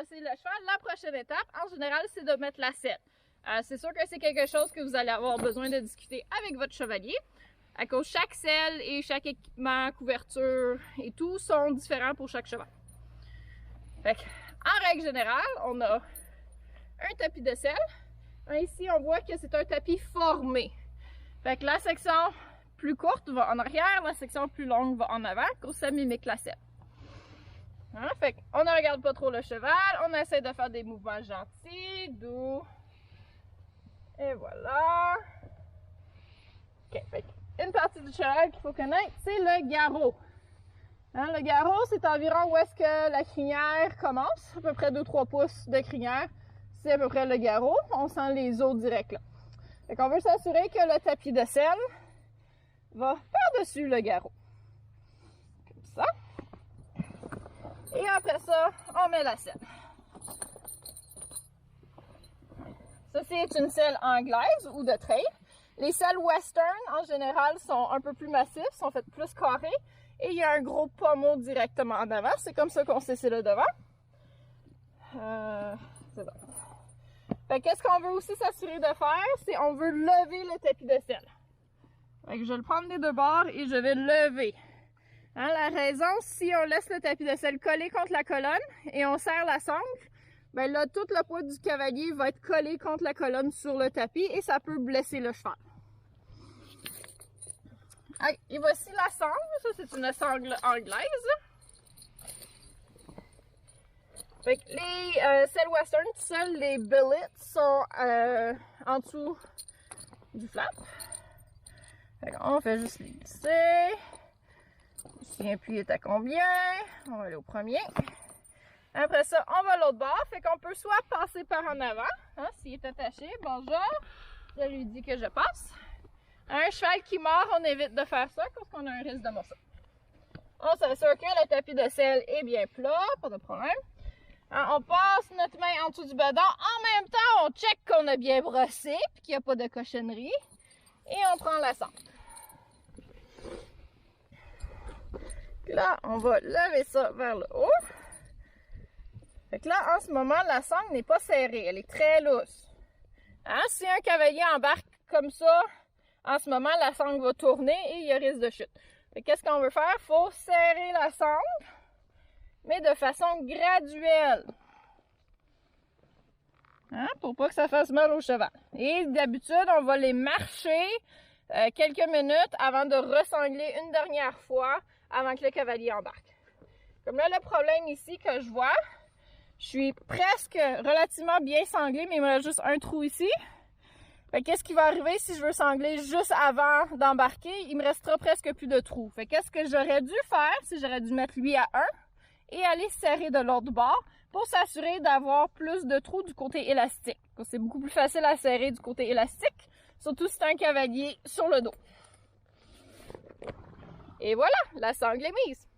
brosser le cheval, la prochaine étape, en général, c'est de mettre la selle. C'est sûr que c'est quelque chose que vous allez avoir besoin de discuter avec votre chevalier, à cause chaque selle et chaque équipement, couverture et tout sont différents pour chaque cheval. Fait que, en règle générale, on a un tapis de selle. Ici, on voit que c'est un tapis formé. Fait que la section plus courte va en arrière, la section plus longue va en avant, que ça mimique la selle. Hein? Fait qu'on ne regarde pas trop le cheval, on essaie de faire des mouvements gentils, doux. Et voilà. Ok, fait une partie du cheval qu'il faut connaître, c'est le garrot. Hein, le garrot, c'est environ où est-ce que la crinière commence, à peu près 2-3 pouces de crinière. C'est à peu près le garrot. On sent les os directs là. Fait qu'on veut s'assurer que le tapis de selle va par-dessus le garrot. Comme ça. Et après ça, on met la selle. Ceci est une selle anglaise ou de trail. Les selles western, en général, sont un peu plus massifs, sont faites plus carrées. Et il y a un gros pommeau directement en avant. C'est comme ça qu'on sait c'est le devant. C'est ça. Fait qu'est-ce qu'on veut aussi s'assurer de faire, c'est on veut lever le tapis de selle. Fait que je vais le prendre des deux bords et je vais lever. Hein, la raison, si on laisse le tapis de selle collé contre la colonne et on serre la sangle, ben là, tout le poids du cavalier va être collé contre la colonne sur le tapis et ça peut blesser le cheval. Allez, et voici la sangle. Ça, c'est une sangle anglaise. Fait que les selles western, seuls les billets sont en dessous du flap. Fait qu'on fait juste les glisser. Ici, un pli est à combien? On va aller au premier. Après ça, on va à l'autre bord. Fait qu'on peut soit passer par en avant, hein, s'il est attaché. Bonjour. Je lui dis que je passe. Un cheval qui mord, on évite de faire ça parce qu'on a un risque de morceau. On s'assure que le tapis de selle est bien plat, pas de problème. On passe notre main en dessous du bedon. En même temps, on check qu'on a bien brossé et qu'il n'y a pas de cochonnerie. Et on prend la sangle. Là, on va lever ça vers le haut. Fait que là, en ce moment, la sangle n'est pas serrée. Elle est très lousse. Hein? Si un cavalier embarque comme ça, en ce moment, la sangle va tourner et il y a risque de chute. Qu'est-ce qu'on veut faire? Il faut serrer la sangle, mais de façon graduelle. Hein? Pour pas que ça fasse mal au cheval. Et d'habitude, on va les marcher quelques minutes avant de ressangler une dernière fois avant que le cavalier embarque. Comme là, le problème ici que je vois, je suis presque relativement bien sanglée, mais il me reste juste un trou ici. Qu'est-ce qui va arriver si je veux sangler juste avant d'embarquer? Il me restera presque plus de trous. Qu'est-ce que j'aurais dû faire si j'aurais dû mettre lui à 1 et aller serrer de l'autre bord pour s'assurer d'avoir plus de trous du côté élastique. C'est beaucoup plus facile à serrer du côté élastique, surtout si c'est un cavalier sur le dos. Et voilà, la sangle est mise.